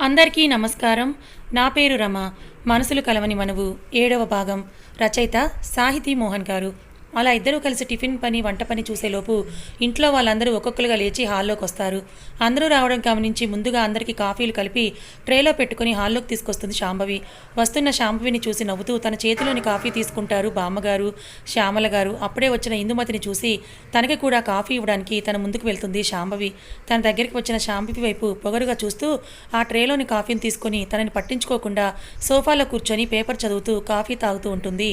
అందరికీ నమస్కారం. నా పేరు రమ. మనసులు కలవని మనవు 7వ భాగం. రచయిత సాహితీ మోహన్ గారు. అలా ఇద్దరూ కలిసి టిఫిన్ పని, వంట పని చూసేలోపు ఇంట్లో వాళ్ళందరూ ఒక్కొక్కరుగా లేచి హాల్లోకి వస్తారు. అందరూ రావడం గమనించి ముందుగా అందరికీ కాఫీలు కలిపి ట్రేలో పెట్టుకుని హాల్లోకి తీసుకొస్తుంది శాంభవి. వస్తున్న శాంభవిని చూసి నవ్వుతూ తన చేతిలోని కాఫీ తీసుకుంటారు బామ్మగారు, శ్యామల గారు. అప్పుడే వచ్చిన ఇందుమతిని చూసి తనకి కూడా కాఫీ ఇవ్వడానికి తన ముందుకు వెళ్తుంది శాంభవి. తన దగ్గరికి వచ్చిన శాంభవి వైపు పొగరుగా చూస్తూ ఆ ట్రేలోని కాఫీని తీసుకొని తనని పట్టించుకోకుండా సోఫాలో కూర్చొని పేపర్ చదువుతూ కాఫీ తాగుతూ ఉంటుంది.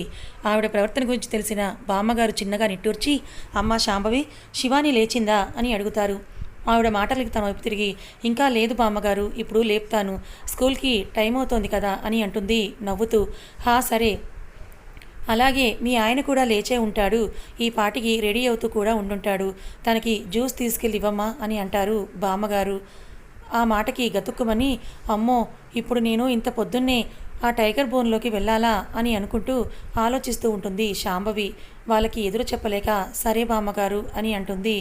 ఆవిడ ప్రవర్తన గురించి తెలిసిన బామ్మగారు చిన్నగా నిట్టూర్చి, అమ్మా శాంభవి, శివాని లేచిందా అని అడుగుతారు. ఆవిడ మాటలకి తన వైపు తిరిగి, ఇంకా లేదు బామ్మగారు, ఇప్పుడు లేపుతాను, స్కూల్కి టైం అవుతోంది కదా అని అంటుంది నవ్వుతూ. హా సరే, అలాగే మీ ఆయన కూడా లేచే ఉంటాడు, ఈ పాటికి రెడీ అవుతూ కూడా ఉండుంటాడు, తనకి జ్యూస్ తీసుకెళ్ళి ఇవ్వమ్మా అని అంటారు బామ్మగారు. ఆ మాటకి గతుక్కుమని, అమ్మో ఇప్పుడు నేను ఇంత పొద్దున్నే ఆ టైగర్ బోన్లోకి వెళ్ళాలా అని అనుకుంటూ ఆలోచిస్తూ ఉంటుంది శాంభవి. వాళ్ళకి ఎదురు చెప్పలేక సరే బామ్మగారు అని అంటుంది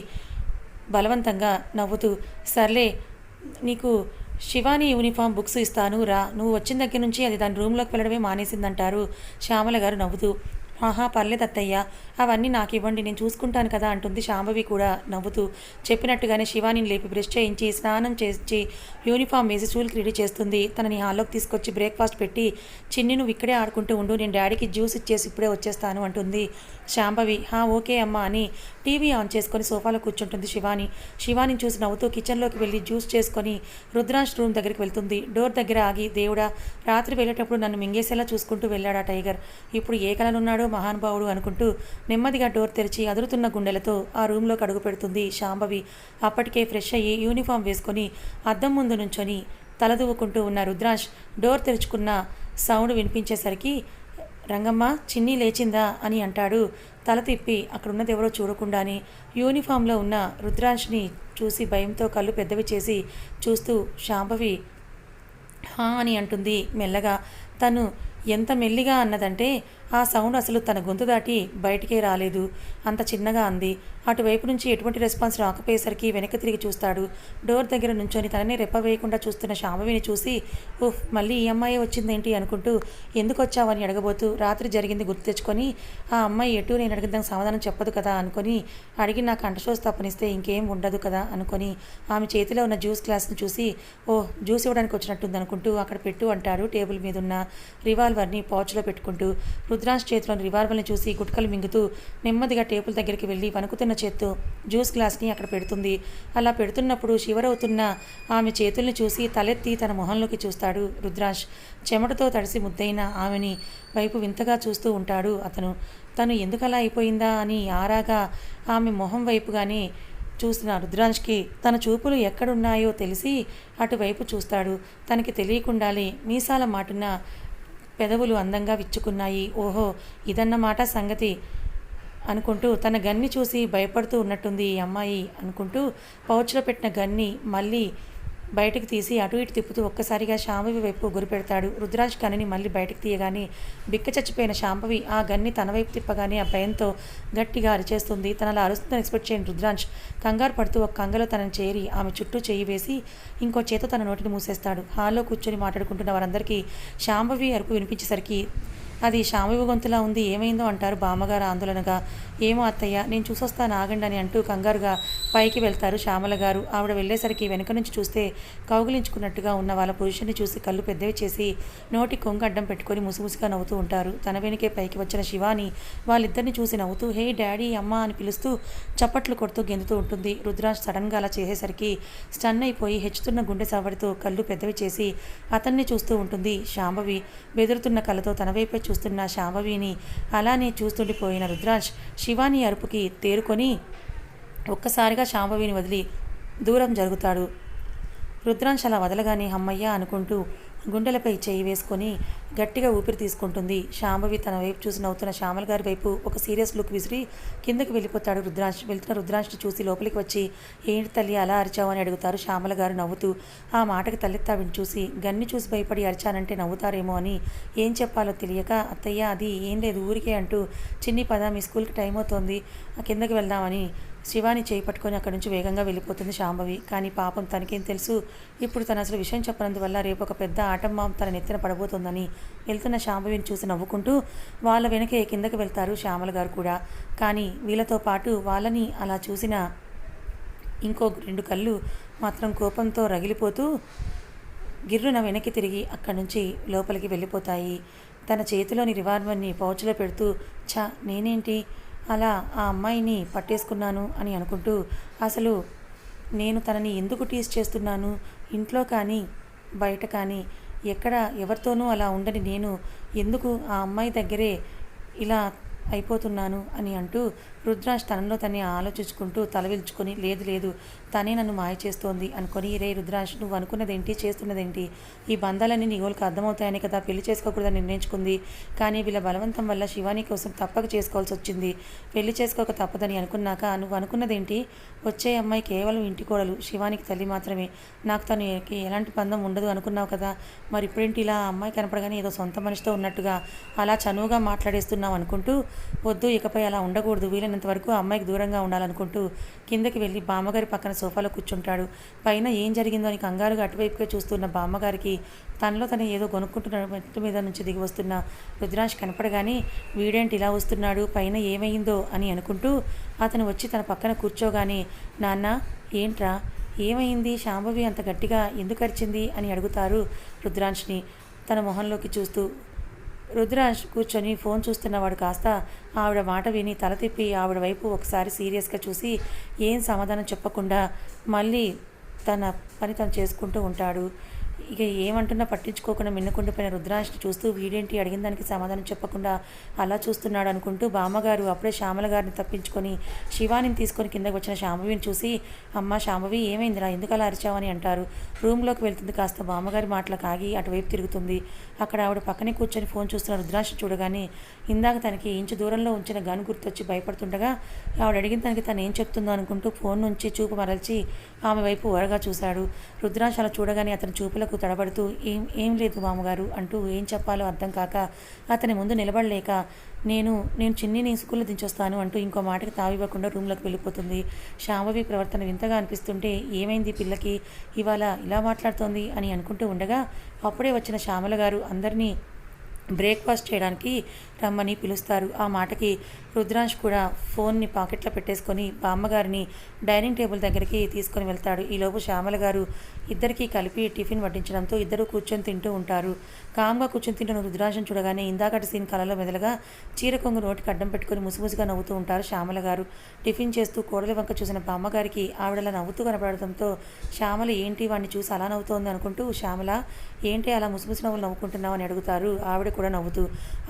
బలవంతంగా నవ్వుతూ. సర్లే, నీకు శివాని యూనిఫామ్ బుక్స్ ఇస్తాను రా, నువ్వు వచ్చిన దగ్గర నుంచి అది దాని రూమ్లోకి వెళ్ళడమే మానేసిందంటారు శ్యామల గారు నవ్వుతూ. ఆహా పర్లేదు అత్తయ్య, అవన్నీ నాకు ఇవ్వండి, నేను చూసుకుంటాను కదా అంటుంది శాంభవి కూడా నవ్వుతూ. చెప్పినట్టుగానే శివానిని లేపి బ్రష్ చేయించి స్నానం చేసి యూనిఫామ్ వేసి స్కూల్కి రెడీ చేస్తుంది. తనని హాల్లోకి తీసుకొచ్చి బ్రేక్ఫాస్ట్ పెట్టి, చిన్ని నువ్వు ఇక్కడే ఆడుకుంటూ ఉండు, నేను డాడీకి జ్యూస్ ఇచ్చేసి ఇప్పుడే వచ్చేస్తాను అంటుంది శాంభవి. ఓకే అమ్మా అని టీవీ ఆన్ చేసుకొని సోఫాలో కూర్చుంటుంది శివాని. శివాని చూసి నవ్వుతూ కిచెన్లోకి వెళ్ళి జ్యూస్ చేసుకొని రుద్రాంశ్ రూమ్ దగ్గరికి వెళ్తుంది. డోర్ దగ్గర ఆగి, దేవుడా, రాత్రి వెళ్ళేటప్పుడు నన్ను మింగేసేలా చూసుకుంటూ వెళ్ళాడా టైగర్, ఇప్పుడు ఏ కలనున్నాడో మహానుభావుడు అనుకుంటూ నెమ్మదిగా డోర్ తెరిచి అదురుతున్న గుండెలతో ఆ రూమ్లోకి అడుగు పెడుతుంది శాంభవి. అప్పటికే ఫ్రెష్ అయ్యి యూనిఫామ్ వేసుకొని అద్దం ముందు నుంచొని తలదూవుకుంటూ ఉన్న రుద్రాంశ్ డోర్ తెరుచుకున్న సౌండ్ వినిపించేసరికి, రంగమ్మ, చిన్ని లేచిందా అని అంటాడు. తల తిప్పి అక్కడున్నది ఎవరో చూడకుండానే యూనిఫామ్లో ఉన్న రుద్రాంష్ని చూసి భయంతో కళ్ళు పెద్దవి చేసి చూస్తూ శాంభవి హా అని అంటుంది మెల్లగా. తను ఎంత మెల్లిగా అన్నదంటే ఆ సౌండ్ అసలు తన గొంతు దాటి బయటికే రాలేదు, అంత చిన్నగా అంది. అటువైపు నుంచి ఎటువంటి రెస్పాన్స్ రాకపోయేసరికి వెనక్కి తిరిగి చూస్తాడు. డోర్ దగ్గర నుంచొని తనని రెప్పవేయకుండా చూస్తున్న శాంభవిని చూసి, ఉఫ్, మళ్ళీ ఈ అమ్మాయి వచ్చిందేంటి అనుకుంటూ ఎందుకు వచ్చావని అడగబోతూ రాత్రి జరిగింది గుర్తు తెచ్చుకొని, ఆ అమ్మాయి ఎటు నేను అడిగిన సమాధానం చెప్పదు కదా అనుకొని అడిగి నా కంఠశోష తప్పనిస్తే ఇంకేం ఉండదు కదా అనుకొని ఆమె చేతిలో ఉన్న జ్యూస్ గ్లాస్ని చూసి, ఓహ్, జ్యూస్ ఇవ్వడానికి వచ్చినట్టుంది అనుకుంటూ అక్కడ పెట్టు అంటాడు. టేబుల్ మీద ఉన్న రివాల్వర్ని పౌచ్లో పెట్టుకుంటూ రుద్రాంశ్ చేతిలోని రివాల్వర్ని చూసి గుట్కలు మింగుతూ నెమ్మదిగా టేబుల్ దగ్గరికి వెళ్ళి వణుకుతున్న చేత్తో జ్యూస్ గ్లాస్ని అక్కడ పెడుతుంది. అలా పెడుతున్నప్పుడు శివరవుతున్న ఆమె చేతుల్ని చూసి తలెత్తి తన మొహంలోకి చూస్తాడు రుద్రాంశ్. చెమటతో తడిసి ముద్దైన ఆమెని వైపు వింతగా చూస్తూ ఉంటాడు అతను. తను ఎందుకలా అయిపోయిందా అని ఆరాగా ఆమె మొహం వైపుగానే చూసిన రుద్రాంష్కి తన చూపులు ఎక్కడున్నాయో తెలిసి అటువైపు చూస్తాడు. తనకి తెలియకుండానే మీసాల మాటున పెదవులు అందంగా విచ్చుకున్నాయి. ఓహో, ఇదన్నమాట సంగతి అనుకుంటూ తన గన్ని చూసి భయపడుతూ ఉన్నట్టుంది ఈ అమ్మాయి అనుకుంటూ పౌచ్లో పెట్టిన గన్ని మళ్ళీ బయటకు తీసి అటు ఇటు తిప్పుతూ ఒక్కసారిగా శాంభవి వైపు గురిపెడతాడు. రుద్రాంశ్ గన్నిని మళ్ళీ బయటకు తీయగానే బిక్క చచ్చిపోయిన శాంభవి ఆ గన్ని తన వైపు తిప్పగానే ఆ భయంతో గట్టిగా అరిచేస్తుంది. తనలా అరుస్తుందని ఎక్స్పెక్ట్ చేయని రుద్రాంశ్ కంగారు పడుతూ ఒక కంగలో తనని చేరి ఆమె చుట్టూ చేయి వేసి ఇంకో చేత తన నోటిని మూసేస్తాడు. హాల్లో కూర్చొని మాట్లాడుకుంటున్న వారందరికీ శాంభవి అరుపు వినిపించేసరికి, అది శాంభవి గొంతులా ఉంది, ఏమైందో అంటారు బామ్మగారు ఆందోళనగా. ఏమో అత్తయ్య, నేను చూసొస్తాను ఆగండి అని అంటూ కంగారుగా పైకి వెళ్తారు శ్యామల గారు. ఆవిడ వెళ్ళేసరికి వెనక నుంచి చూస్తే కౌగిలించుకున్నట్టుగా ఉన్న వాళ్ళ పురుషుని చూసి కళ్ళు పెద్దవి చేసి నోటి కొంగు అడ్డం పెట్టుకొని ముసిముసిగా నవ్వుతూ ఉంటారు. తన వెనుకే పైకి వచ్చిన శివాని వాళ్ళిద్దరిని చూసి నవ్వుతూ హే డాడీ, అమ్మ అని పిలుస్తూ చప్పట్లు కొడుతూ గెంతుతూ ఉంటుంది. రుద్రాంశ్ సడన్గా అలా చేసేసరికి స్టన్ అయిపోయి హెచ్చుతున్న గుండె సవడితో కళ్ళు పెద్దవి చేసి అతన్ని చూస్తూ ఉంటుంది శాంభవి. బెదురుతున్న కళ్ళతో తన వైపే చూస్తున్న శాంభవిని అలానే చూస్తుండిపోయిన రుద్రాంశ్ శివాని అరుపుకి తేరుకొని ఒక్కసారిగా శాంభవిని వదిలి దూరం జరుగుతాడు. రుద్రాంశ్ అలా వదలగానే అమ్మయ్య అనుకుంటూ గుండెలపై చేయి వేసుకొని గట్టిగా ఊపిరి తీసుకుంటుంది. శాంభవి తన వైపు చూసి నవ్వుతున్న శ్యామల గారి వైపు ఒక సీరియస్ లుక్ విసిరి కిందకి వెళ్ళిపోతాడు రుద్రాంశ్. వెళ్తున్న రుద్రాంష్ని చూసి లోపలికి వచ్చి, ఏంటి తల్లి అలా అరిచావు అని అడుగుతారు శ్యామల గారు నవ్వుతూ. ఆ మాటకి తల్లెత్తావిని చూసి గన్ని చూసి భయపడి అరిచానంటే నవ్వుతారేమో అని ఏం చెప్పాలో తెలియక, అత్తయ్య అది ఏం లేదు ఊరికే అంటూ, చిన్ని పద, మీ స్కూల్కి టైం అవుతోంది, కిందకి వెళ్దామని శివాని చేయి పట్టుకొని అక్కడి నుంచి వేగంగా వెళ్ళిపోతుంది శాంభవి. కానీ పాపం తనకేం తెలుసు, ఇప్పుడు తను అసలు విషయం చెప్పనందువల్ల రేపు ఒక పెద్ద ఆటంబాం తన నెత్తిన పడబోతోందని. వెళ్తున్న శాంభవిని చూసి నవ్వుకుంటూ వాళ్ళ వెనకే కిందకి వెళ్తారు శ్యామల గారు కూడా. కానీ వీళ్ళతో పాటు వాళ్ళని అలా చూసిన ఇంకో 2 కళ్ళు మాత్రం కోపంతో రగిలిపోతూ గిర్రున వెనక్కి తిరిగి అక్కడి నుంచి లోపలికి వెళ్ళిపోతాయి. తన చేతిలోని రివాల్వర్ని పౌచ్లో పెడుతూ నేనేంటి అలా ఆ అమ్మాయిని పట్టేసుకున్నాను అని అనుకుంటూ, అసలు నేను తనని ఎందుకు టీజ్ చేస్తున్నాను, ఇంట్లో కానీ బయట కానీ ఎక్కడ ఎవరితోనూ అలా ఉండని నేను ఎందుకు ఆ అమ్మాయి దగ్గరే ఇలా అయిపోతున్నాను అని అంటూ రుద్రాష్ తనలో తనే ఆలోచించుకుంటూ తలవిల్చుకొని, లేదు లేదు తనే నన్ను మాయ చేస్తోంది అనుకొని, రే రుద్రాష్ నువ్వు అనుకున్నదేంటి చేస్తున్నదేంటి, ఈ బంధాలన్నీ నీ గోలకు అర్థమవుతాయని కదా పెళ్లి చేసుకోకూడదని నిర్ణయించుకుంది. కానీ వీళ్ళ బలవంతం వల్ల శివాని కోసం తప్పక చేసుకోవాల్సి వచ్చింది. పెళ్లి చేసుకోక తప్పదని అనుకున్నాక నువ్వు అనుకున్నదేంటి, వచ్చే అమ్మాయి కేవలం ఇంటి కోడలు, శివానికి తల్లి మాత్రమే, నాకు తనకి ఎలాంటి బంధం ఉండదు అనుకున్నావు కదా, మరి ఇప్పుడేంటి ఇలా అమ్మాయి కనపడగానే ఏదో సొంత మనిషితో ఉన్నట్టుగా అలా చనువుగా మాట్లాడేస్తున్నావు అనుకుంటూ, వద్దు ఇకపై అలా ఉండకూడదు, వీలైనంత వరకు అమ్మాయికి దూరంగా ఉండాలనుకుంటూ కిందకి వెళ్ళి బామ్మగారి పక్కన సోఫాలో కూర్చుంటాడు. పైన ఏం జరిగిందో అని కంగారుగా అటువైపుగా చూస్తున్న బామ్మగారికి తనలో తను ఏదో కొనుక్కుంటున్న మెట్టు మీద నుంచి దిగి వస్తున్న రుద్రాష్ కనపడగానే వీడేంటి ఇలా వస్తున్నాడు, పైన ఏమైందో అని అనుకుంటూ అతను వచ్చి తన పక్కన కూర్చోగానే, నాన్న ఏంట్రా ఏమైంది, శాంభవి అంత గట్టిగా ఎందుకు అరిచింది అని అడుగుతారు రుద్రాంష్ని తన మొహంలోకి చూస్తూ. రుద్రాష్ కూర్చొని ఫోన్ చూస్తున్నవాడు కాస్త ఆవిడ మాట విని తల తిప్పి ఆవిడ వైపు ఒకసారి సీరియస్గా చూసి ఏం సమాధానం చెప్పకుండా మళ్ళీ తన పని తను చేసుకుంటూ ఉంటాడు. ఇక ఏమంటున్నా పట్టించుకోకుండా మిన్నకుండిపోయిన రుద్రాష్ని చూస్తూ వీడేంటి అడిగిన దానికి సమాధానం చెప్పకుండా అలా చూస్తున్నాడు అనుకుంటూ బామ్మగారు అప్పుడే శ్యామల గారిని తప్పించుకొని శివానిని తీసుకొని కిందకి వచ్చిన శాంభవిని చూసి, అమ్మ శాంభవి ఏమైందిరా ఎందుకు అలా అరిచావని అంటారు. రూమ్లోకి వెళ్తుంది. కాస్త బామ్మగారి మాటలకు ఆగి అటువైపు తిరుగుతుంది. అక్కడ ఆవిడ పక్కనే కూర్చొని ఫోన్ చూస్తున్న రుద్రాష్ని చూడగానే ఇందాక తనకి ఇంచు దూరంలో ఉంచిన గన్ గుర్తొచ్చి భయపడుతుండగా ఆవిడ అడిగిన తనకి తను ఏం చెప్తుందో అనుకుంటూ ఫోన్ నుంచి చూపు మరల్చి ఆమె వైపు ఓరగా చూశాడు. రుద్రాష్ అలా చూడగానే అతని చూపులకు తడబడుతూ ఏం లేదు మామగారు అంటూ ఏం చెప్పాలో అర్థం కాక అతని ముందు నిలబడలేక నేను చిన్నిని స్కూల్లో దించొస్తాను అంటూ ఇంకో మాటకి తావివ్వకుండా రూమ్లోకి వెళ్ళిపోతుంది. శాంభవి ప్రవర్తన వింతగా అనిపిస్తుంటే ఏమైంది పిల్లకి ఇవాళ ఇలా మాట్లాడుతోంది అని అనుకుంటూ ఉండగా అప్పుడే వచ్చిన శ్యామల గారు అందరినీ బ్రేక్ఫాస్ట్ చేయడానికి రమ్మని పిలుస్తారు. ఆ మాటకి రుద్రాంష్ కూడా ఫోన్ని పాకెట్లో పెట్టేసుకొని బామ్మగారిని డైనింగ్ టేబుల్ దగ్గరికి తీసుకొని వెళ్తాడు. ఈలోపు శ్యామల గారు ఇద్దరికీ కలిపి టిఫిన్ వడ్డించడంతో ఇద్దరు కూర్చొని తింటూ ఉంటారు. కామ్గా కూర్చొని తింటున్న రుద్రాంశం చూడగానే ఇందాకటి సీన్ కళలో మెదలుగా చీర కొంగు నోటికి అడ్డం పెట్టుకొని ముసుముసుగా నవ్వుతూ ఉంటారు శ్యామల గారు. టిఫిన్ చేస్తూ కోడలి వంక చూసిన బామ్మగారికి ఆవిడలా నవ్వుతూ కనపడటంతో శ్యామల ఏంటి వాడిని చూసి అలా నవ్వుతోంది అనుకుంటూ, శ్యామల ఏంటి అలా ముసుముసు నవ్వులు నవ్వుకుంటున్నావు అని అడుగుతారు ఆవిడ కూడా నవ్వుతూ.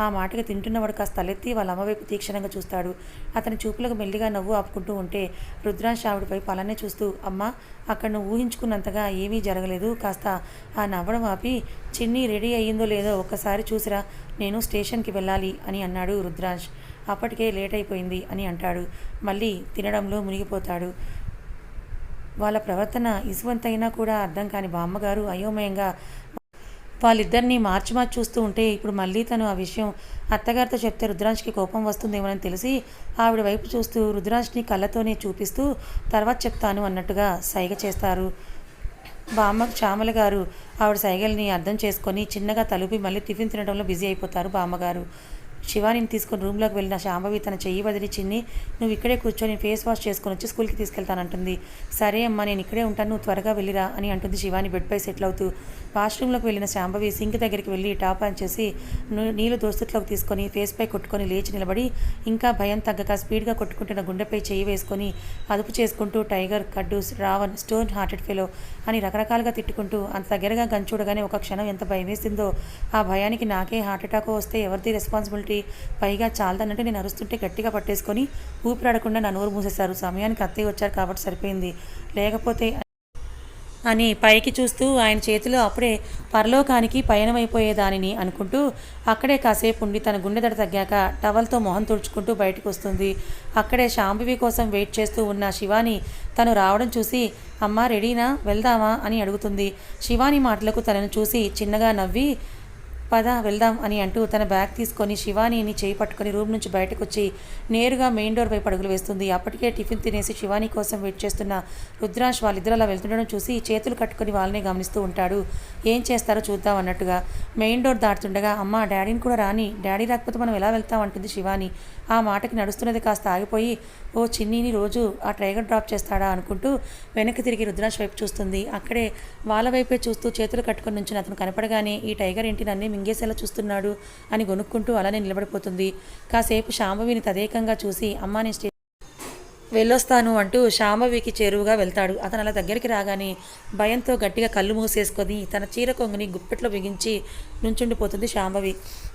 ఆ మాటకి తింటున్నవాడు కాస్త తలెత్తి వాళ్ళ అమ్మ వైపు తీక్షణంగా చూస్తాడు. అతని చూపులకు మెల్లిగా నవ్వు ఆపుకుంటూ ఉంటే రుద్రాంశ్ ఆవిడ వైపు అలానే చూస్తూ, అమ్మ అక్కడ నువ్వు ఊహించుకున్నంతగా ఏమీ జరగలేదు, కాస్త ఆ నవ్వడం ఆపి చిన్ని రెడీ అయ్యిందో లేదో ఒక్కసారి చూసిరా, నేను స్టేషన్కి వెళ్ళాలి అని అన్నాడు రుద్రాంశ్. అప్పటికే లేట్ అయిపోయింది అని అంటాడు. మళ్ళీ తినడంలో మునిగిపోతాడు. వాళ్ళ ప్రవర్తన ఇసువంతైనా కూడా అర్థం కాని బామ్మగారు అయోమయంగా వాళ్ళిద్దరినీ మార్చి చూస్తూ ఉంటే ఇప్పుడు మళ్ళీ తను ఆ విషయం అత్తగారితో చెప్తే రుద్రాంష్కి కోపం వస్తుందేమోనని తెలిసి ఆవిడ వైపు చూస్తూ రుద్రాంష్ని కళ్ళతోనే చూపిస్తూ తర్వాత చెప్తాను అన్నట్టుగా సైగ చేస్తారు. బామ్మ శ్యామల గారు ఆవిడ సైగల్ని అర్థం చేసుకొని చిన్నగా తలుపి మళ్ళీ టిఫిన్ తినడంలో బిజీ అయిపోతారు బామ్మగారు. శివానిని తీసుకొని రూమ్లోకి వెళ్ళిన శాంభవి తన చెయ్యి వదిలి, చిన్ని నువ్వు ఇక్కడే కూర్చొని ఫేస్ వాష్ చేసుకొని వచ్చి స్కూల్కి తీసుకెళ్తానంటుంది. సరే అమ్మా నేను ఇక్కడే ఉంటాను, నువ్వు త్వరగా వెళ్ళిరా అని అంటుంది శివాని బెడ్పై సెటిల్ అవుతూ. వాష్రూమ్లోకి వెళ్ళిన శాంభవి సింక్ దగ్గరికి వెళ్ళి టాప్ ఆన్ చేసి నీళ్లు దోస్తుట్లోకి తీసుకొని ఫేస్పై కొట్టుకొని లేచి నిలబడి ఇంకా భయం తగ్గక స్పీడ్గా కొట్టుకుంటున్న గుండెపై చెయ్యి వేసుకొని అదుపు చేసుకుంటూ టైగర్, కడ్డూస్, రావణ్, స్టోన్ హార్టెడ్ ఫెలో అని రకరకాలుగా తిట్టుకుంటూ అంత దగ్గరగా గంచూడగానే ఒక క్షణం ఎంత భయం వేసిందో. ఆ భయానికి నాకే హార్ట్అటాక్ వస్తే ఎవరిది రెస్పాన్సిబిలిటీ, పైగా చాలదన్నట్టు నేను అరుస్తుంటే గట్టిగా పట్టేసుకొని ఊపిరాడకుండా నా నోరు మూసేశారు. సమయానికి అత్తయ్య వచ్చారు కాబట్టి సరిపోయింది, లేకపోతే అని పైకి చూస్తూ ఆయన చేతిలో అప్పుడే పరలోకానికి పయనమైపోయేదానిని అనుకుంటూ అక్కడే కాసేపు ఉండి తన గుండెదడ తగ్గాక టవల్తో మొహం తుడుచుకుంటూ బయటకు వస్తుంది. అక్కడే శాంభవి కోసం వెయిట్ చేస్తూ ఉన్న శివాని తను రావడం చూసి, అమ్మా రెడీనా వెళ్దామా అని అడుగుతుంది. శివాని మాటలకు తనను చూసి చిన్నగా నవ్వి పద వెళ్దాం అని అంటూ తన బ్యాగ్ తీసుకొని శివానీని చేయి పట్టుకొని రూమ్ నుంచి బయటకు వచ్చి నేరుగా మెయిన్ డోర్ వైపు అడుగులు వేస్తుంది. అప్పటికే టిఫిన్ తినేసి శివాని కోసం వెయిట్ చేస్తున్న రుద్రాంశ్ వాళ్ళిద్దరు అలా వెళ్తుండడం చూసి చేతులు కట్టుకొని వాళ్ళనే గమనిస్తూ ఉంటాడు. ఏం చేస్తారో చూద్దాం అన్నట్టుగా మెయిన్ డోర్ దాటుతుండగా అమ్మ డాడీని కూడా రాని, డాడీ రాకపోతే మనం ఎలా వెళ్తాం అంటుంది శివాని. ఆ మాటకి నడుస్తున్నది కాస్త ఆగిపోయి ఓ చిన్నీని రోజు ఆ టైగర్ డ్రాప్ చేస్తాడా అనుకుంటూ వెనక్కి తిరిగి రుద్రాంశ్ వైపు చూస్తుంది. అక్కడే వాళ్ళ వైపే చూస్తూ చేతులు కట్టుకొని నుంచి అతను కనపడగానే ఈ టైగర్ ఏంటి నన్నే మింగేసేలా చూస్తున్నాడు అని గొనుక్కుంటూ అలానే నిలబడిపోతుంది. కాసేపు శాంభవిని తదేకంగా చూసి అమ్మా నేను వెళ్ళొస్తాను అంటూ శాంభవికి చేరువుగా వెళ్తాడు. అతను అలా దగ్గరికి రాగానే భయంతో గట్టిగా కళ్ళు మూసేసుకొని తన చీర కొంగుని గుప్పెట్లో బిగించి నుంచుండిపోతుంది శాంభవి.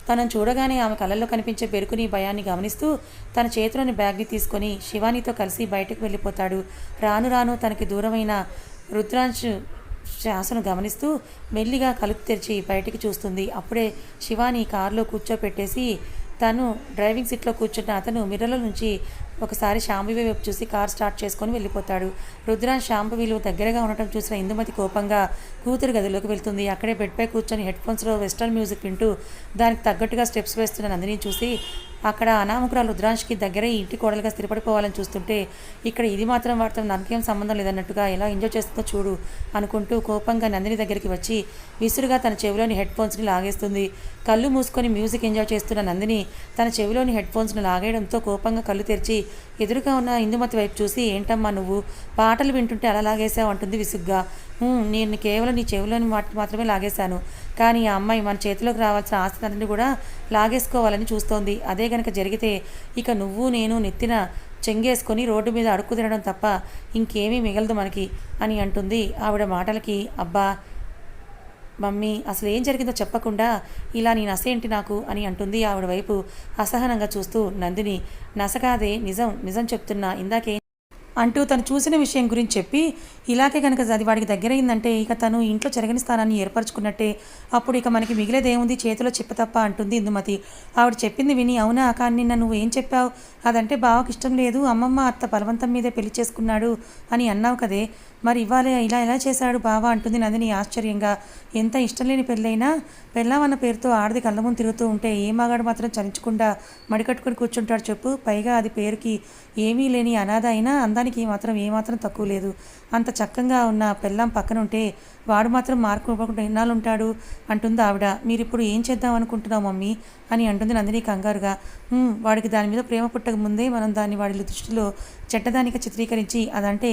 తనను చూడగానే ఆమె కళ్ళల్లో కనిపించే బెరుకుని భయాన్ని గమనిస్తూ తన చేతిలోని బ్యాగ్ని తీసుకొని శివానీతో కలిసి బయటకు వెళ్ళిపోతాడు. రాను రాను తనకి దూరమైన రుద్రాంశ్ శ్వాసను గమనిస్తూ మెల్లిగా కలుపు తెరిచి బయటికి చూస్తుంది. అప్పుడే శివాని కారులో కూర్చోపెట్టేసి తను డ్రైవింగ్ సీట్లో కూర్చున్న అతను మిర్రర్ల నుంచి ఒకసారి శాంభవి వైపు చూసి కార్ స్టార్ట్ చేసుకొని వెళ్ళిపోతాడు. రుద్రాంశ్ శాంభవిలు దగ్గరగా ఉండటం చూసిన ఇందుమతి కోపంగా కూతురు గదిలోకి వెళ్తుంది. అక్కడే బెడ్పై కూర్చొని హెడ్ఫోన్స్లో వెస్టర్న్ మ్యూజిక్ వింటూ దానికి తగ్గట్టుగా స్టెప్స్ వేస్తున్న నందిని చూసి అక్కడ అనామకురాలు రుద్రాంశ్కి దగ్గరే ఇంటి కోడలుగా స్థిరపడిపోవాలని చూస్తుంటే ఇక్కడ ఇది మాత్రం వాటితో నాకేం సంబంధం లేదన్నట్టుగా ఎలా ఎంజాయ్ చేస్తుందో చూడు అనుకుంటూ కోపంగా నందిని దగ్గరికి వచ్చి విసురుగా తన చెవిలోని హెడ్ఫోన్స్ని లాగేస్తుంది. కళ్ళు మూసుకొని మ్యూజిక్ ఎంజాయ్ చేస్తున్న నందిని తన చెవిలోని హెడ్ఫోన్స్ని లాగేయడంతో కోపంగా కళ్ళు తెరిచి ఎదురుగా ఉన్న ఇందుమతి వైపు చూసి ఏంటమ్మా నువ్వు పాటలు వింటుంటే అలా లాగేసావు అంటుంది విసుగ్గా. నేను కేవలం నీ చెవిలోని వాటిని మాత్రమే లాగేశాను, కానీ ఆ అమ్మాయి మన చేతిలోకి రావాల్సిన ఆస్తి కూడా లాగేసుకోవాలని చూస్తోంది. అదే గనక జరిగితే ఇక నువ్వు నేను నెత్తిన చెంగేసుకొని రోడ్డు మీద అడుక్కు తినడం తప్ప ఇంకేమీ మిగలదు మనకి అని అంటుంది. ఆవిడ మాటలకి అబ్బా మమ్మీ అసలు ఏం జరిగిందో చెప్పకుండా ఇలా నీ నసేంటి నాకు అని అంటుంది ఆవిడ వైపు అసహనంగా చూస్తూ. నందిని నసకాదే నిజం నిజం చెప్తున్నా ఇందాకే అంటూ తను చూసిన విషయం గురించి చెప్పి ఇలాగే కనుక అది వాడికి దగ్గరైందంటే ఇక తను ఇంట్లో చెరగని స్థానాన్ని ఏర్పరచుకున్నట్టే, అప్పుడు ఇక మనకి మిగిలేదేముంది చేతిలో చెప్ప తప్ప అంటుంది ఇందుమతి. ఆవిడ చెప్పింది విని అవునా కానీ నిన్న నువ్వు ఏం చెప్పావు, అదంటే బావకి ఇష్టం లేదు అమ్మమ్మ అత్త బలవంతం మీదే పెళ్లి చేసుకున్నాడు అని అన్నావు కదే, మరి ఇవాళ ఇలా ఎలా చేశాడు బావా అంటుంది నందిని ఆశ్చర్యంగా. ఎంత ఇష్టం లేని పెళ్ళైనా పెళ్ళామన్న పేరుతో ఆడది కళ్ళ ముందు తిరుగుతూ ఉంటే ఏ మగాడు మాత్రం చలించకుండా మడికట్టుకుని కూర్చుంటాడు చెప్పు. పైగా అది పేరుకి ఏమీ లేని అనాథ అయినా అందానికి ఏమాత్రం తక్కువ లేదు. అంత చక్కగా ఉన్న పెళ్ళాం పక్కన ఉంటే వాడు మాత్రం మార్కు ఇవ్వకుండా ఎన్నాళ్ళు ఉంటాడు అంటుంది ఆవిడ. మీరిప్పుడు ఏం చేద్దాం అనుకుంటున్నావు మమ్మీ అని అంటుంది నందిని కంగారుగా. వాడికి దాని మీద ప్రేమ పుట్టక ముందే మనం దాన్ని వాడి దృష్టిలో చెడ్డదానిగా చిత్రీకరించి అదంటే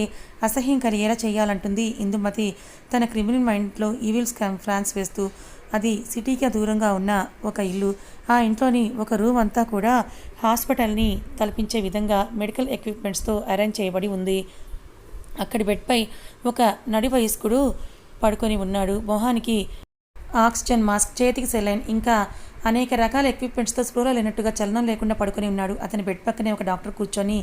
అసహ్యం కలిగేలా చేయాలంటుంది ఇందుమతి తన క్రిమినల్ మైండ్లో ఈవిల్స్ ఫ్రాన్స్ వేస్తూ. అది సిటీకి దూరంగా ఉన్న ఒక ఇల్లు. ఆ ఇంట్లోని ఒక రూమ్ అంతా కూడా హాస్పిటల్ని తలపించే విధంగా మెడికల్ ఎక్విప్మెంట్స్తో అరేంజ్ చేయబడి ఉంది. అక్కడి బెడ్పై ఒక నడి వయస్కుడు పడుకొని ఉన్నాడు. మొహానికి ఆక్సిజన్ మాస్క్, చేతికి సెలైన్, ఇంకా అనేక రకాల ఎక్విప్మెంట్స్తో స్పృహ లేనట్టుగా చలనం లేకుండా పడుకొని ఉన్నాడు. అతని బెడ్ పక్కనే ఒక డాక్టర్ కూర్చొని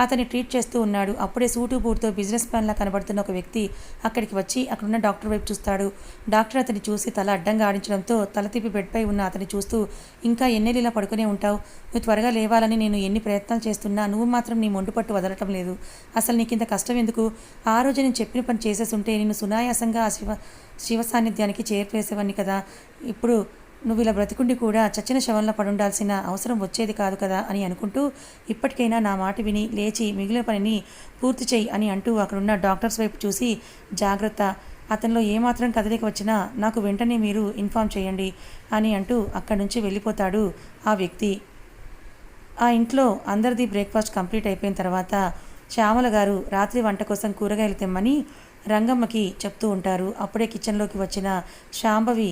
అతన్ని ట్రీట్ చేస్తూ ఉన్నాడు. అప్పుడే సూటు బూటుతో బిజినెస్ మ్యాన్లా కనబడుతున్న ఒక వ్యక్తి అక్కడికి వచ్చి అక్కడున్న డాక్టర్ వైపు చూస్తాడు. డాక్టర్ అతన్ని చూసి తల అడ్డంగా ఆడించడంతో తల తిప్పి బెడ్పై ఉన్న అతన్ని చూస్తూ ఇంకా ఎన్నేళ్ళు ఇలా పడుకునే ఉంటావు, నువ్వు త్వరగా లేవాలని నేను ఎన్ని ప్రయత్నాలు చేస్తున్నా నువ్వు మాత్రం నీ మొండు పట్టు వదలటం లేదు. అసలు నీకు ఇంత కష్టం ఎందుకు? ఆ రోజు నేను చెప్పిన పని చేసేస్తుంటే నిన్ను సునాయాసంగా ఆ శివ సాన్నిధ్యానికి చేర్పేసేవాడిని కదా. ఇప్పుడు నువ్వు ఇలా బ్రతికుండి కూడా చచ్చిన శవంలో పడుండాల్సిన అవసరం వచ్చేది కాదు కదా అని అనుకుంటూ ఇప్పటికైనా నా మాట విని లేచి మిగిలిన పనిని పూర్తి చేయి అని అంటూ అక్కడున్న డాక్టర్స్ వైపు చూసి జాగ్రత్త, అతనిలో ఏమాత్రం కదలిక వచ్చినా నాకు వెంటనే మీరు ఇన్ఫామ్ చేయండి అని అంటూ అక్కడి నుంచి వెళ్ళిపోతాడు ఆ వ్యక్తి. ఆ ఇంట్లో అందరిది బ్రేక్ఫాస్ట్ కంప్లీట్ అయిపోయిన తర్వాత శ్యామల గారు రాత్రి వంట కోసం కూరగాయలు తెమ్మని రంగమ్మకి చెప్తూ ఉంటారు. అప్పుడే కిచెన్లోకి వచ్చిన శాంభవి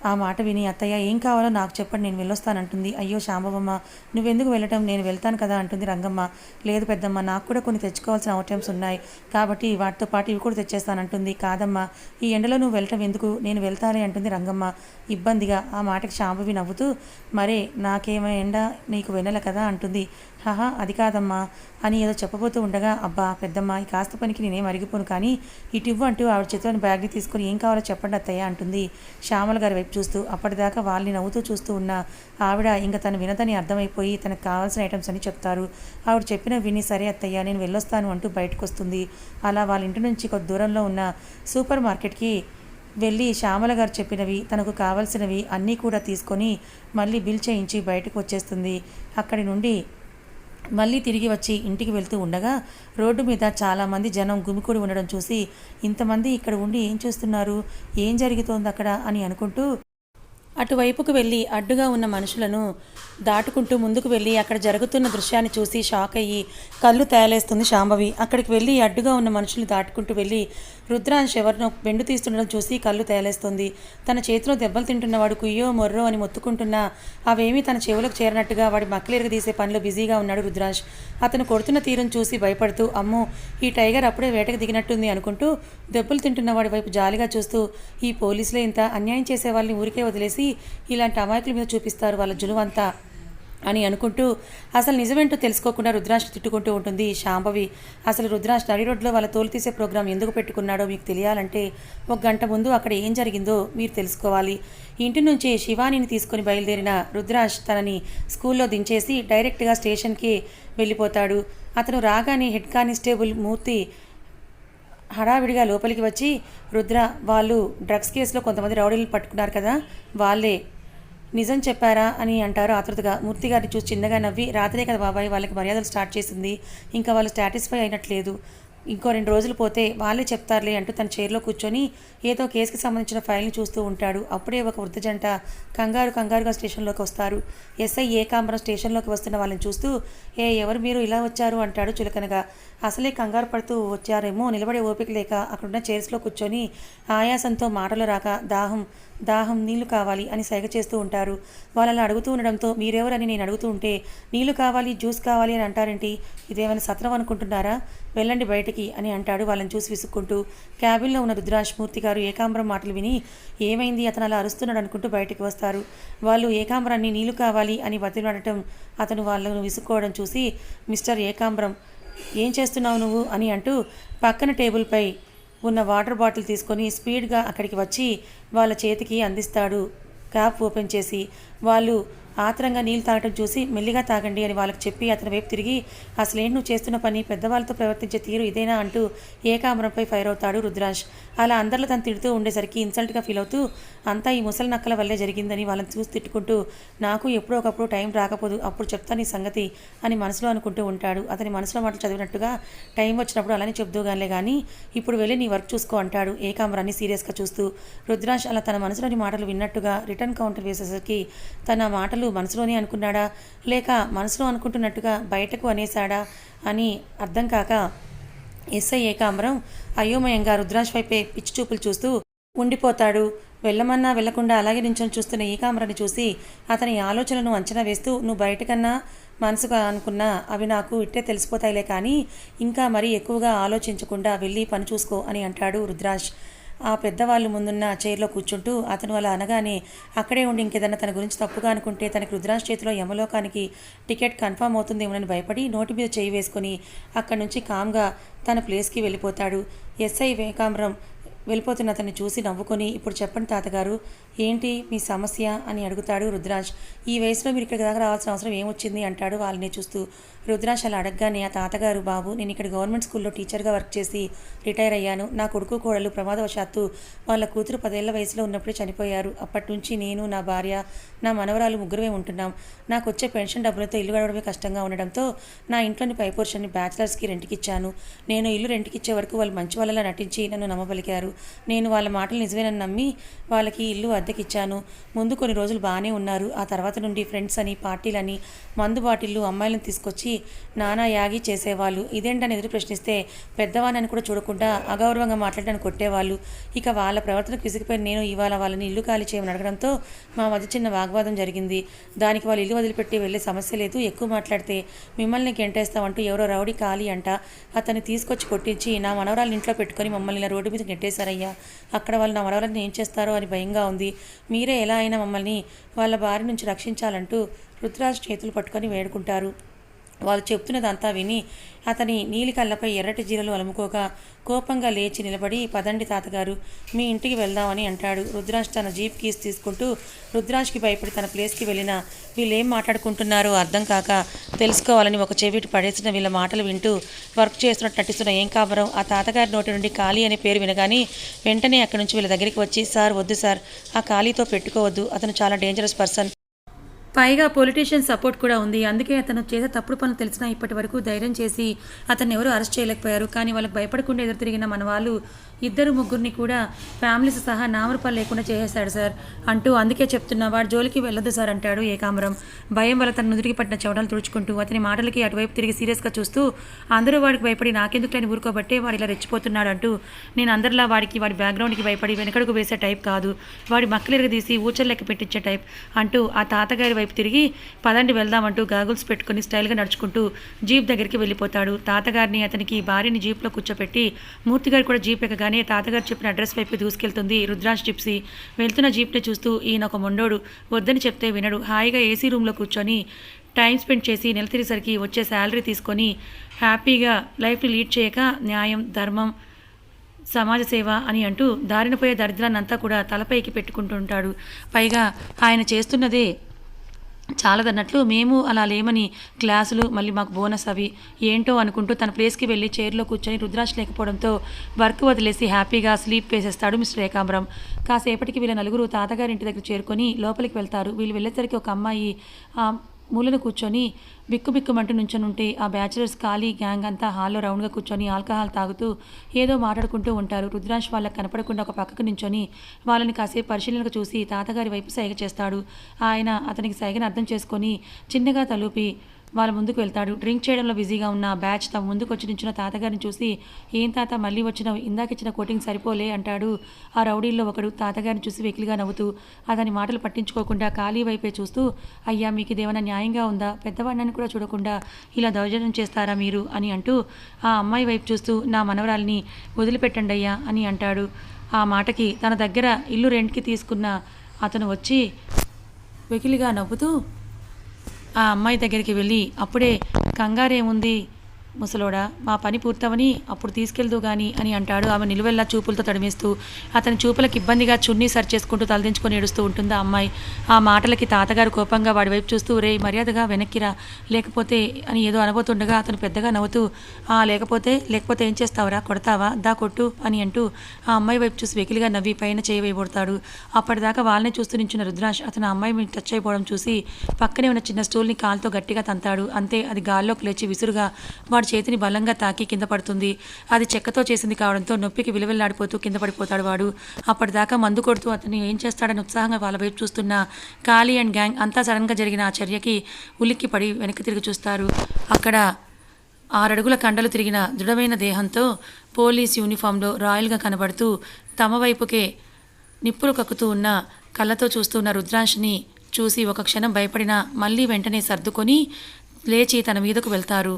ఆ మాట విని అత్తయ్య ఏం కావాలో నాకు చెప్పండి నేను వెళ్ళొస్తానంటుంది. అయ్యో శాంభవమ్మ నువ్వెందుకు వెళ్ళటం, నేను వెళ్తాను కదా అంటుంది రంగమ్మ. లేదు పెద్దమ్మ నాకు కూడా కొన్ని తెచ్చుకోవాల్సిన ఐటమ్స్ ఉన్నాయి కాబట్టి వాటితో పాటు ఇవి కూడా తెచ్చేస్తానంటుంది. కాదమ్మా ఈ ఎండలో నువ్వు వెళ్ళటం ఎందుకు, నేను వెళ్తానే అంటుంది రంగమ్మ ఇబ్బందిగా. ఆ మాటకి శాంభవి నవ్వుతూ మరే నాకేమో ఎండ నీకు వెన్నెల కదా అంటుంది. హహా అది కాదమ్మా అని ఏదో చెప్పబోతూ ఉండగా అబ్బా పెద్దమ్మ ఈ కాస్త పనికి నేనేం అరిగిపోను కానీ ఇటు ఇవ్వు అంటూ ఆవిడ చేతిలోని బ్యాగ్ని తీసుకుని ఏం కావాలో చెప్పండి అత్తయ్య అంటుంది శ్యామల గారి వైపు చూస్తూ. అప్పటిదాకా వాళ్ళని నవ్వుతూ చూస్తూ ఉన్న ఆవిడ ఇంకా తను వినదని అర్థమైపోయి తనకు కావాల్సిన ఐటమ్స్ అని చెప్తారు. ఆవిడ చెప్పిన విని సరే అత్తయ్య నేను వెళ్ళొస్తాను అంటూ బయటకు వస్తుంది. అలా వాళ్ళ ఇంటి నుంచి కొద్ది దూరంలో ఉన్న సూపర్ మార్కెట్కి వెళ్ళి శ్యామల గారు చెప్పినవి తనకు కావలసినవి అన్నీ కూడా తీసుకొని మళ్ళీ బిల్ చేయించి బయటకు వచ్చేస్తుంది. అక్కడి నుండి మళ్ళీ తిరిగి వచ్చి ఇంటికి వెళ్తూ ఉండగా రోడ్డు మీద చాలామంది జనం గుమికూడి ఉండడం చూసి ఇంతమంది ఇక్కడ ఉండి ఏం చూస్తున్నారు, ఏం జరుగుతోంది అక్కడ అని అనుకుంటూ అటువైపుకు వెళ్ళి అడ్డుగా ఉన్న మనుషులను దాటుకుంటూ ముందుకు వెళ్ళి అక్కడ జరుగుతున్న దృశ్యాన్ని చూసి షాక్ అయ్యి కళ్ళు తేలేస్తుంది శాంభవి. అక్కడికి వెళ్ళి అడ్డుగా ఉన్న మనుషులు దాటుకుంటూ వెళ్ళి రుద్రాంశ్ ఎవరినో బెండు తీస్తుండడం చూసి కళ్ళు తేలేస్తుంది. తన చేతిలో దెబ్బలు తింటున్నవాడు కుయ్యో మొర్రో అని మొత్తుకుంటున్నా అవేమీ తన చెవులకు చేరినట్టుగా వాడి మక్కలేరుగా తీసే పనిలో బిజీగా ఉన్నాడు రుద్రాంశ్. అతను కొడుతున్న తీరును చూసి భయపడుతూ అమ్మో ఈ టైగర్ అప్పుడే వేటకు దిగినట్టుంది అనుకుంటూ దెబ్బలు తింటున్న వాడి వైపు జాలిగా చూస్తూ ఈ పోలీసులే ఇంత అన్యాయం చేసే వాళ్ళని ఊరికే వదిలేసి ఇలాంటి అమాయకుల మీద చూపిస్తారు వాళ్ళ జులువంతా అని అనుకుంటూ అసలు నిజమేంటో తెలుసుకోకుండా రుద్రాంశ్ తిట్టుకుంటూ ఉంటుంది శాంభవి. అసలు రుద్రాంశ్ నడి రోడ్లో వాళ్ళ తోలు తీసే ప్రోగ్రాం ఎందుకు పెట్టుకున్నాడో మీకు తెలియాలంటే 1 గంట ముందు అక్కడ ఏం జరిగిందో మీరు తెలుసుకోవాలి. ఇంటి నుంచి శివానిని తీసుకుని బయలుదేరిన రుద్రాంశ్ తనని స్కూల్లో దించేసి డైరెక్ట్గా స్టేషన్కి వెళ్ళిపోతాడు. అతను రాగానే హెడ్ కానిస్టేబుల్ మూర్తి హడావిడిగా లోపలికి వచ్చి రుద్ర వాళ్ళు డ్రగ్స్ కేసులో కొంతమంది రౌడీలను పట్టుకున్నారు కదా వాళ్ళే నిజం చెప్పారా అని అంటారు ఆతృతగా. మూర్తి గారిని చూసి చిన్నగా నవ్వి రాత్రే కదా బాబాయ్ వాళ్ళకి మర్యాదలు స్టార్ట్ చేసింది, ఇంకా వాళ్ళు సాటిస్ఫై అయినట్లేదు, ఇంకో 2 రోజులు పోతే వాళ్ళే చెప్తారులే అంటూ తన చైర్లో కూర్చొని ఏదో కేసుకి సంబంధించిన ఫైల్ని చూస్తూ ఉంటాడు. అప్పుడే ఒక వృద్ధ జంట కంగారుగా స్టేషన్లోకి వస్తారు. ఎస్ఐ ఏకాంబరం స్టేషన్లోకి వస్తున్న వాళ్ళని చూస్తూ ఎవరు మీరు ఇలా వచ్చారు అంటాడు చులకనగా. అసలే కంగారు పడుతూ వచ్చారేమో నిలబడే ఓపిక లేక అక్కడున్న చైర్స్లో కూర్చొని ఆయాసంతో మాటలు రాక దాహం నీళ్లు కావాలి అని సైగ చేస్తూ ఉంటారు. వాళ్ళలా అడుగుతూ ఉండడంతో మీరెవరని నేను అడుగుతూ ఉంటే నీళ్లు కావాలి జ్యూస్ కావాలి అని అంటారేంటి, ఇదేమైనా సత్రం అనుకుంటున్నారా, వెళ్ళండి బయటికి అని అంటాడు వాళ్ళని చూసి విసుక్కుంటూ. క్యాబిన్లో ఉన్న రుద్రాంశ్ మూర్తి గారు ఏకాంబరం మాటలు విని ఏమైంది అతను అలా అరుస్తున్నాడు అనుకుంటూ బయటికి వస్తారు. వాళ్ళు ఏకాంబరాన్ని నీళ్లు కావాలి అని బతిలాడటం అతను వాళ్ళను విసుక్కోవడం చూసి మిస్టర్ ఏకాంబరం ఏం చేస్తున్నావు నువ్వు అని అంటూ పక్కన టేబుల్పై ఉన్న వాటర్ బాటిల్ తీసుకొని స్పీడ్గా అక్కడికి వచ్చి వాళ్ళ చేతికి అందిస్తాడు. క్యాప్ ఓపెన్ చేసి వాళ్ళు ఆత్రంగా నీళ్ళు తాగటం చూసి మెల్లిగా తాగండి అని వాళ్ళకి చెప్పి అతని వైపు తిరిగి అసలేంటి నువ్వు చేస్తున్న పని, పెద్దవాళ్ళతో ప్రవర్తించే తీరు ఇదేనా అంటూ ఏకాంబరంపై ఫైర్ అవుతాడు రుద్రాంశ్. అలా అందరిలో తను తిడుతూ ఉండేసరికి ఇన్సల్ట్గా ఫీల్ అవుతూ అంతా ఈ ముసలి నక్కల వల్లే జరిగిందని వాళ్ళని చూసి తిట్టుకుంటూ నాకు ఎప్పుడో ఒకప్పుడు టైం రాకపోదు అప్పుడు చెప్తాను ఈ సంగతి అని మనసులో అనుకుంటూ ఉంటాడు. అతని మనసులో మాటలు చదివినట్టుగా టైం వచ్చినప్పుడు అలానే చెప్దూగానే కానీ ఇప్పుడు వెళ్ళి నీ వర్క్ చూసుకో అంటాడు ఏకాంబరాన్ని సీరియస్గా చూస్తూ. రుద్రాంశ్ అలా తన మనసులోని మాటలు విన్నట్టుగా రిటర్న్ కౌంటర్ వేసేసరికి తన మాటలు మనసులోనే అనుకున్నాడా లేక మనసులో అనుకుంటున్నట్టుగా బయటకు అనేశాడా అని అర్థం కాక ఎస్ఐ ఏకాంబరం అయోమయంగా రుద్రాంశ్ వైపే పిచ్చి చూపులు చూస్తూ ఉండిపోతాడు. వెళ్ళమన్నా వెళ్లకుండా అలాగే నించొని చూస్తున్న ఏకాంబరాన్ని చూసి అతని ఆలోచనలను అంచనా వేస్తూ నువ్వు బయటకన్నా మనసుగా అనుకున్నా అవి నాకు ఇట్టే తెలిసిపోతాయిలే కానీ ఇంకా మరీ ఎక్కువగా ఆలోచించకుండా వెళ్ళి పని చూసుకో అని అంటాడు రుద్రాంశ్. ఆ పెద్దవాళ్ళు ముందున్న చైర్లో కూర్చుంటూ అతను అలా అనగానే అక్కడే ఉండి ఇంకేదన్నా తన గురించి తప్పుగా అనుకుంటే తనకి రుద్రాంశ్ చేతిలో యమలోకానికి టికెట్ కన్ఫర్మ్ అవుతుందేమోనని భయపడి నోటి మీద చేయి వేసుకొని అక్కడి నుంచి కామ్గా తన ప్లేస్కి వెళ్ళిపోతాడు. ఎస్ఐ ఏకాంబరం వెళ్ళిపోతున్న అతన్ని చూసి నవ్వుకొని ఇప్పుడు చెప్పండి తాతగారు ఏంటి మీ సమస్య అని అడుగుతాడు రుద్రాంశ్. ఈ వయసులో మీరు ఇక్కడ దాకా రావాల్సిన అవసరం ఏమొచ్చింది అంటాడు వాళ్ళని చూస్తూ. రుద్రాంశ్ అలా అడగగానే ఆ తాతగారు బాబు నేను ఇక్కడ గవర్నమెంట్ స్కూల్లో టీచర్గా వర్క్ చేసి రిటైర్ అయ్యాను. నా కొడుకు కోడలు ప్రమాదవశాత్తు వాళ్ళ కూతురు 10 ఏళ్ల వయసులో ఉన్నప్పుడే చనిపోయారు. అప్పటి నుంచి నేను నా భార్య నా మనవరాలు ముగ్గురమే ఉంటున్నాం. నాకు వచ్చే పెన్షన్ డబ్బులతో ఇల్లు గడవడమే కష్టంగా ఉండడంతో నా ఇంట్లోని పై పోర్షన్ని బ్యాచిలర్స్కి రెంట్కి ఇచ్చాను. నేను ఇల్లు రెంట్కి ఇచ్చే వరకు వాళ్ళు మంచి వాళ్ళలా నటించి నన్ను నమ్మబలికారు. నేను వాళ్ళ మాటలు నిజమేనని నమ్మి వాళ్ళకి ఇల్లు అద్దెకిచ్చాను. ముందు కొన్ని రోజులు బాగానే ఉన్నారు. ఆ తర్వాత నుండి ఫ్రెండ్స్ అని పార్టీలని మందు బాటిళ్ళు అమ్మాయిలను తీసుకొచ్చి నానా యాగి చేసేవాళ్ళు. ఇదేంటని ఎదురు ప్రశ్నిస్తే పెద్దవాళ్ళని కూడా చూడకుండా అగౌరవంగా మాట్లాడడానికి కొట్టేవాళ్ళు. ఇక వాళ్ళ ప్రవర్తనకు విసిగిపోయిన నేను ఇవాళ వాళ్ళని ఇల్లు ఖాళీ చేయమని అడగడంతో మా మధ్య చిన్న వాగ్వాదం జరిగింది. దానికి వాళ్ళు ఇల్లు వదిలిపెట్టి వెళ్ళే సమస్య లేదు, ఎక్కువ మాట్లాడితే మిమ్మల్ని గెంటేస్తామంటూ ఎవరో రౌడీ ఖాళీ అంట అతన్ని తీసుకొచ్చి కొట్టించి నా మనవరాలను ఇంట్లో పెట్టుకొని మమ్మల్ని ఇలా రోడ్డు మీద గెంటేశారయ్యా. అక్కడ వాళ్ళు నా మనవరాలను ఏం చేస్తారో అని భయంగా ఉంది. మీరే ఎలా అయినా మమ్మల్ని వాళ్ళ బారి నుంచి రక్షించాలంటూ రుద్రాంశ్ చేతులు పట్టుకొని వేడుకుంటారు. వాళ్ళు చెప్తున్నదంతా విని అతని నీలి కళ్ళపై ఎర్రటి జీరలు అలుముకోగా కోపంగా లేచి నిలబడి, పదండి తాతగారు, మీ ఇంటికి వెళ్దామని అంటాడు. రుద్రాజ్ తన జీప్ కీస్ తీసుకుంటూ రుద్రాజ్కి భయపడి తన ప్లేస్కి వెళ్ళిన వీళ్ళేం మాట్లాడుకుంటున్నారో అర్థం కాక తెలుసుకోవాలని ఒక చెవిటి పడేసిన వీళ్ళ మాటలు వింటూ వర్క్ చేస్తున్నట్టు నటిస్తున్న ఏం కావరం ఆ తాతగారి నోటి నుండి ఖాళీ అనే పేరు వినగానే వెంటనే అక్కడి నుంచి వీళ్ళ దగ్గరికి వచ్చి, సార్ వద్దు సార్, ఆ ఖాళీతో పెట్టుకోవద్దు, అతను చాలా డేంజరస్ పర్సన్, పైగా పొలిటీషియన్ సపోర్ట్ కూడా ఉంది, అందుకే అతను చేసే తప్పుడు పనులు తెలిసినా ఇప్పటి వరకు ధైర్యం చేసి అతన్ని ఎవరు అరెస్ట్ చేయలేకపోయారు. కానీ వాళ్ళకి భయపడకుండా ఎదురు తిరిగిన మన వాళ్ళు ఇద్దరు ముగ్గురిని కూడా ఫ్యామిలీస్ సహా నామరూపాలు లేకుండా చేసేశాడు సార్ అంటూ, అందుకే చెప్తున్నా వాడు జోలికి వెళ్ళొద్దు సార్ అంటాడు ఏకాంబరం. భయం వల్ల తన నుదురికి పట్టిన చెవడాలు తుడుచుకుంటూ అతని మాటలకి అటువైపు తిరిగి సీరియస్గా చూస్తూ, అందరూ వాడికి భయపడి నాకెందుకు లేని ఊరుకోబట్టే వాడు ఇలా రెచ్చిపోతున్నాడు అంటూ, నేను అందరిలా వాడి బ్యాక్గ్రౌండ్కి భయపడి వెనకడుగు వేసే టైప్ కాదు, వాడి మక్కలిరగ తీసి ఊచలు లెక్క పెట్టించే టైప్ అంటూ ఆ తాతగారి వైపు తిరిగి పదండి వెళ్దామంటూ గాగుల్స్ పెట్టుకుని స్టైల్గా నడుచుకుంటూ జీప్ దగ్గరికి వెళ్ళిపోతాడు. తాతగారిని అతనికి భార్యని జీప్లో కూర్చోపెట్టి మూర్తిగారు కూడా జీప్ ఎక్కగానే తాతగారు చెప్పిన అడ్రస్ వైపు దూసుకెళ్తుంది రుద్రాజ్ జిప్సీ. వెళ్తున్న జీప్ని చూస్తూ ఈయన ఒక మొండోడు, వద్దని చెప్తే వినడు, హాయిగా ఏసీ రూమ్లో కూర్చొని టైం స్పెండ్ చేసి నెల తిరిసరికి వచ్చే శాలరీ తీసుకొని హ్యాపీగా లైఫ్ని లీడ్ చేయక న్యాయం, ధర్మం, సమాజ సేవ అని అంటూ దారిన పోయే దరిద్రాన్నంతా కూడా తలపైకి పెట్టుకుంటుంటాడు. పైగా ఆయన చేస్తున్నదే చాలదన్నట్లు మేము అలా లేమని క్లాసులు, మళ్ళీ మాకు బోనస్ అవి ఏంటో అనుకుంటూ తన ప్లేస్కి వెళ్ళి చైర్లో కూర్చొని రుద్రాజ్ లేకపోవడంతో వర్క్ వదిలేసి హ్యాపీగా స్లీప్ వేసేస్తాడు మిస్టర్ ఏకాంబరం. కాసేపటికి వీళ్ళ నలుగురు తాతగారింటి దగ్గర చేరుకొని లోపలికి వెళ్తారు. వీళ్ళు వెళ్ళేసరికి ఒక అమ్మాయి మూలను కూర్చొని బిక్కుబిక్కుమంటూ నుంచొనుంటే ఆ బ్యాచిలర్స్ ఖాళీ గ్యాంగ్ అంతా హాల్లో రౌండ్గా కూర్చొని ఆల్కహాల్ తాగుతూ ఏదో మాట్లాడుకుంటూ ఉంటారు. రుద్రాంశ్ వాళ్ళకి కనపడకుండా ఒక పక్కకు నుంచొని వాళ్ళని కాసేపు పరిశీలనకు చూసి తాతగారి వైపు సైగ చేస్తాడు. ఆయన అతనికి సైగను అర్థం చేసుకొని చిన్నగా తలూపి వాళ్ళ ముందుకు వెళ్తాడు. డ్రింక్ చేయడంలో బిజీగా ఉన్న బ్యాచ్ తమ ముందుకు వచ్చి నించున్న తాతగారిని చూసి, ఏం తాత మళ్ళీ వచ్చినావు, ఇందాకిచ్చిన కోటింగ్ సరిపోలే అంటాడు. ఆ రౌడీల్లో ఒకడు తాతగారిని చూసి వెకిలిగా నవ్వుతూ అతని మాటలు పట్టించుకోకుండా ఖాళీ వైపే చూస్తూ, అయ్యా మీకు ఇదేమైనా న్యాయంగా ఉందా, పెద్దవాడిని కూడా చూడకుండా ఇలా దౌర్జన్యం చేస్తారా మీరు అని అంటూ ఆ అమ్మాయి వైపు చూస్తూ, నా మనవరాల్ని వదిలిపెట్టండి అయ్యా అని అంటాడు. ఆ మాటకి తన దగ్గర ఇల్లు రెంట్కి తీసుకున్న అతను వచ్చి వెకిలిగా నవ్వుతూ ఆ అమ్మాయి దగ్గరికి వెళ్ళి, అప్పుడే కంగారేముంది ముసలోడా, మా పని పూర్తవని అప్పుడు తీసుకెళ్దు గాని అని అంటాడు. ఆమె నిలువెల్లా చూపులతో తడిమేస్తూ అతని చూపులకు ఇబ్బందిగా చున్నీ సరి చేసుకుంటూ తలదించుకొని ఏడుస్తూ ఉంటుంది ఆ అమ్మాయి. ఆ మాటలకి తాతగారు కోపంగా వాడి వైపు చూస్తూ, రే మర్యాదగా వెనక్కిరా లేకపోతే అని ఏదో అనబోతుండగా అతను పెద్దగా నవ్వుతూ, లేకపోతే ఏం చేస్తావురా, కొడతావా, దా కొట్టు అని అంటూ ఆ అమ్మాయి వైపు చూసి వెకిలిగా నవ్వి పైన చేయి వేయబడతాడు. అప్పటిదాకా వాళ్ళనే చూస్తూ నించున్న రుద్రాంశ్ అతను ఆ అమ్మాయి మీద టచ్ అయిపోవడం చూసి పక్కనే ఉన్న చిన్న స్టూల్ని కాలుతో గట్టిగా తంతాడు. అంతే, అది గాల్లోకి లేచి విసురుగా వాడి చేతిని బలంగా తాకి కింద పడుతుంది. అది చెక్కతో చేసింది కావడంతో నొప్పికి విలువెల్లాడిపోతూ కింద పడిపోతాడు వాడు. అప్పటిదాకా మందు కొడుతూ అతన్ని ఏం చేస్తాడని ఉత్సాహంగా వాళ్ళ వైపు చూస్తున్న కాళీ అండ్ గ్యాంగ్ అంతా సడన్గా జరిగిన ఆ చర్యకి ఉలిక్కి పడి వెనక్కి తిరిగి చూస్తారు. అక్కడ 6 అడుగుల కండలు తిరిగిన దృఢమైన దేహంతో పోలీస్ యూనిఫామ్లో రాయల్గా కనబడుతూ తమ వైపుకే నిప్పులు కక్కుతూ ఉన్న కళ్ళతో చూస్తున్న రుద్రాంశ్ని చూసి ఒక క్షణం భయపడినా మళ్ళీ వెంటనే సర్దుకొని లేచి తన మీదకు వెళ్తారు.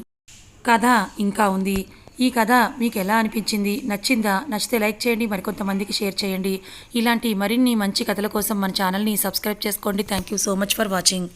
కథ ఇంకా ఉంది. ఈ కథ మీకు ఎలా అనిపించింది, నచ్చిందా? నచ్చితే లైక్ చేయండి, మరికొంతమందికి షేర్ చేయండి. ఇలాంటి మరిన్ని మంచి కథల కోసం మన ఛానల్ని సబ్స్క్రైబ్ చేసుకోండి. Thank you so much for watching.